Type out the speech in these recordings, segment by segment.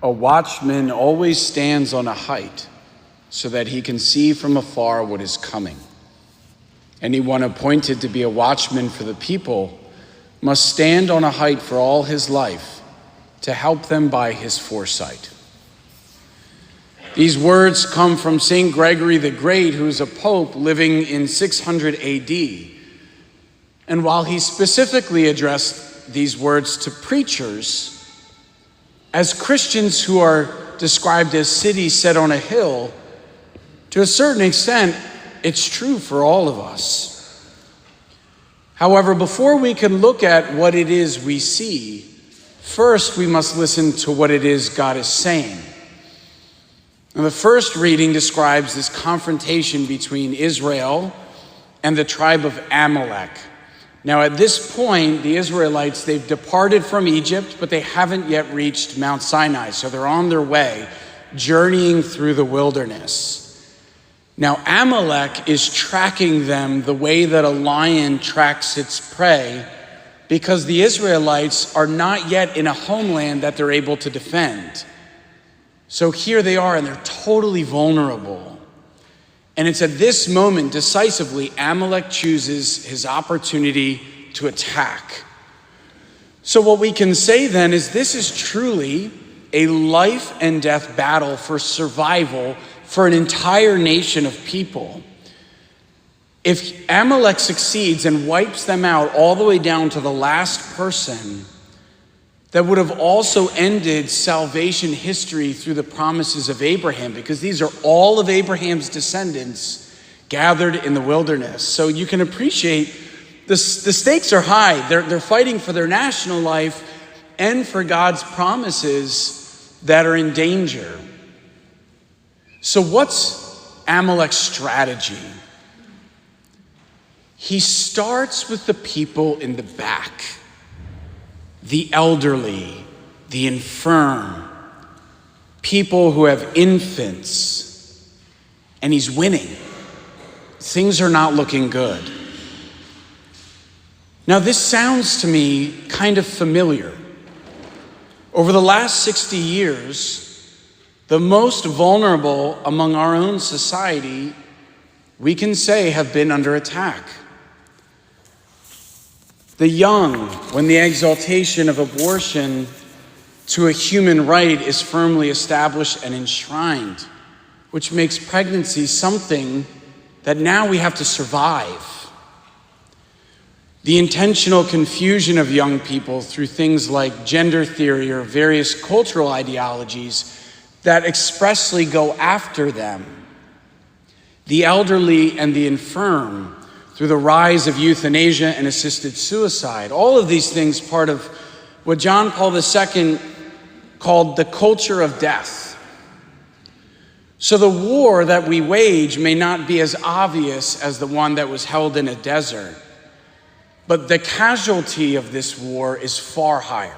A watchman always stands on a height so that he can see from afar what is coming. Anyone appointed to be a watchman for the people must stand on a height for all his life to help them by his foresight. These words come from St. Gregory the Great, who is a pope living in 600 AD. And while he specifically addressed these words to preachers, as Christians who are described as cities set on a hill, to a certain extent, it's true for all of us. However, before we can look at what it is we see, first we must listen to what it is God is saying. And the first reading describes this confrontation between Israel and the tribe of Amalek. Now, at this point, the Israelites, they've departed from Egypt, but they haven't yet reached Mount Sinai. So they're on their way, journeying through the wilderness. Now, Amalek is tracking them the way that a lion tracks its prey, because the Israelites are not yet in a homeland that they're able to defend. So here they are, and they're totally vulnerable. And it's at this moment, decisively, Amalek chooses his opportunity to attack. So what we can say then is this is truly a life and death battle for survival for an entire nation of people. If Amalek succeeds and wipes them out all the way down to the last person, that would have also ended salvation history through the promises of Abraham, because these are all of Abraham's descendants gathered in the wilderness. So you can appreciate the stakes are high. They're fighting for their national life and for God's promises that are in danger. So what's Amalek's strategy? He starts with the people in the back. The elderly, the infirm, people who have infants, and he's winning. Things are not looking good. Now, this sounds to me kind of familiar. Over the last 60 years, the most vulnerable among our own society, we can say, have been under attack. The young, when the exaltation of abortion to a human right is firmly established and enshrined, which makes pregnancy something that now we have to survive. The intentional confusion of young people through things like gender theory or various cultural ideologies that expressly go after them. The elderly and the infirm, through the rise of euthanasia and assisted suicide. All of these things part of what John Paul II called the culture of death. So the war that we wage may not be as obvious as the one that was held in a desert, but the casualty of this war is far higher.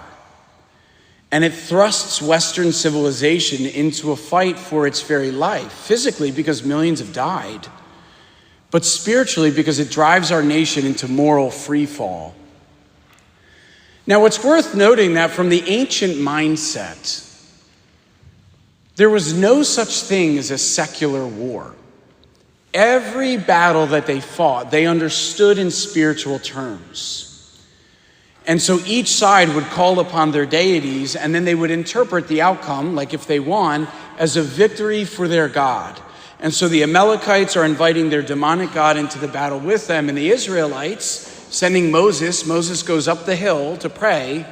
And it thrusts Western civilization into a fight for its very life, physically because millions have died, but spiritually because it drives our nation into moral freefall. Now, it's worth noting that from the ancient mindset, there was no such thing as a secular war. Every battle that they fought, they understood in spiritual terms. And so each side would call upon their deities, and then they would interpret the outcome, like if they won, as a victory for their God. And so the Amalekites are inviting their demonic god into the battle with them, and the Israelites, sending Moses goes up the hill to pray,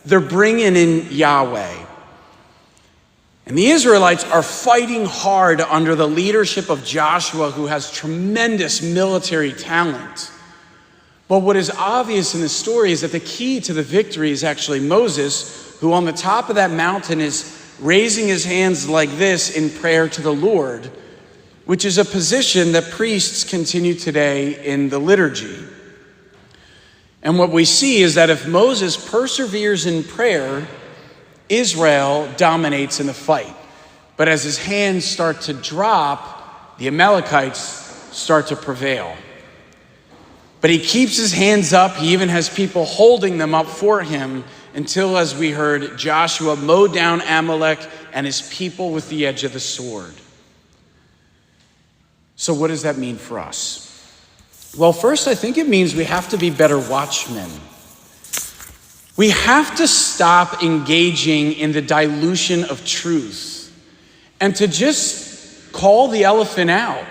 they're bringing in Yahweh. And the Israelites are fighting hard under the leadership of Joshua, who has tremendous military talent. But what is obvious in the story is that the key to the victory is actually Moses, who on the top of that mountain is raising his hands like this in prayer to the Lord, which is a position that priests continue today in the liturgy. And what we see is that if Moses perseveres in prayer, Israel dominates in the fight. But as his hands start to drop, the Amalekites start to prevail. But he keeps his hands up. He even has people holding them up for him until, as we heard, Joshua mowed down Amalek and his people with the edge of the sword. So what does that mean for us? Well, first, I think it means we have to be better watchmen. We have to stop engaging in the dilution of truth and to just call the elephant out,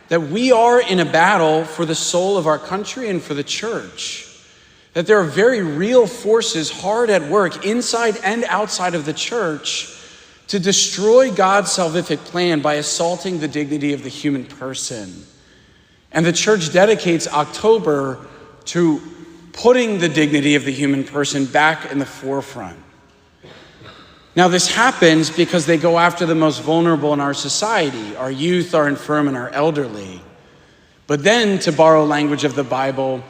that we are in a battle for the soul of our country and for the church. That there are very real forces hard at work inside and outside of the church to destroy God's salvific plan by assaulting the dignity of the human person. And the church dedicates October to putting the dignity of the human person back in the forefront. Now, this happens because they go after the most vulnerable in our society, our youth, our infirm, and our elderly. But then, to borrow language of the Bible,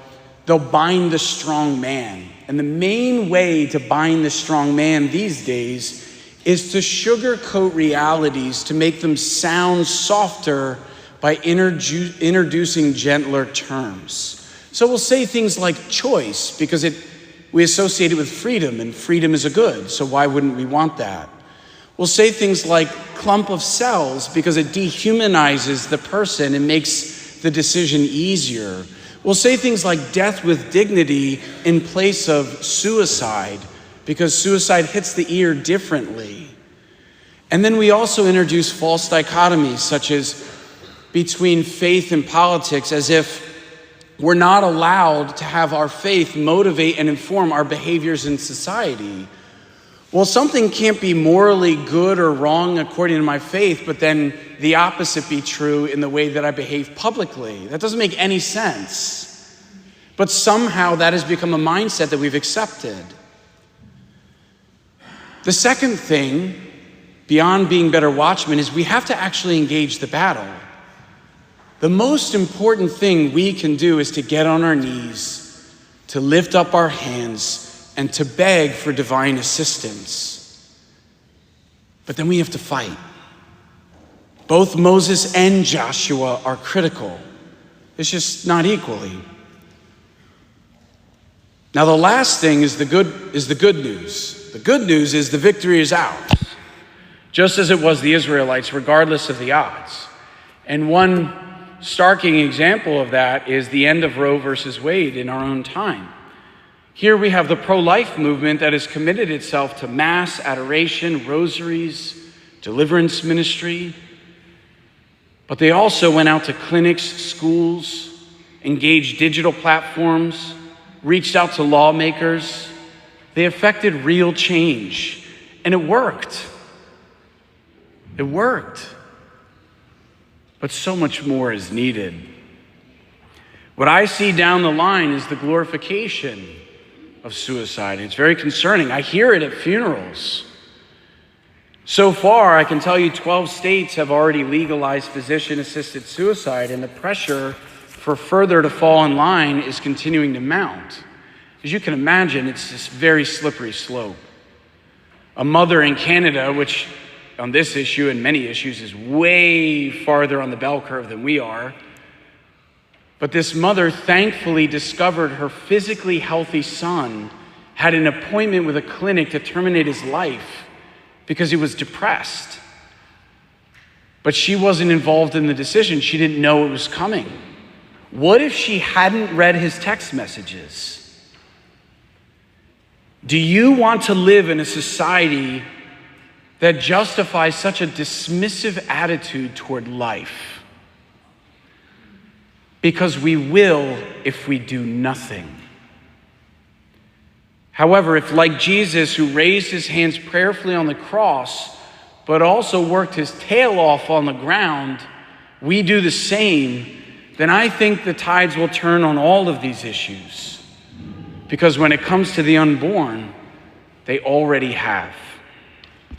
they'll bind the strong man. And the main way to bind the strong man these days is to sugarcoat realities to make them sound softer by introducing gentler terms. So we'll say things like choice because we associate it with freedom, and freedom is a good, so why wouldn't we want that? We'll say things like clump of cells because it dehumanizes the person and makes the decision easier. We'll say things like death with dignity in place of suicide because suicide hits the ear differently. And then we also introduce false dichotomies such as between faith and politics, as if we're not allowed to have our faith motivate and inform our behaviors in society. Well, something can't be morally good or wrong according to my faith, but then the opposite be true in the way that I behave publicly. That doesn't make any sense. But somehow that has become a mindset that we've accepted. The second thing, beyond being better watchmen, is we have to actually engage the battle. The most important thing we can do is to get on our knees, to lift up our hands, and to beg for divine assistance. But then we have to fight. Both Moses and Joshua are critical. It's just not equally. Now the last thing is the good news. The good news is the victory is ours, just as it was the Israelites, regardless of the odds. And one starking example of that is the end of Roe versus Wade in our own time. Here we have the pro-life movement that has committed itself to mass adoration, rosaries, deliverance ministry. But they also went out to clinics, schools, engaged digital platforms, reached out to lawmakers. They affected real change, and it worked. It worked. But so much more is needed. What I see down the line is the glorification of suicide. It's very concerning. I hear it at funerals. So far, I can tell you 12 states have already legalized physician-assisted suicide, and the pressure for further to fall in line is continuing to mount. As you can imagine, it's this very slippery slope. A mother in Canada, which on this issue and many issues is way farther on the bell curve than we are. But this mother thankfully discovered her physically healthy son had an appointment with a clinic to terminate his life because he was depressed. But she wasn't involved in the decision. She didn't know it was coming. What if she hadn't read his text messages? Do you want to live in a society that justifies such a dismissive attitude toward life? Because we will if we do nothing. However, if like Jesus, who raised his hands prayerfully on the cross, but also worked his tail off on the ground, we do the same, then I think the tides will turn on all of these issues. Because when it comes to the unborn, they already have.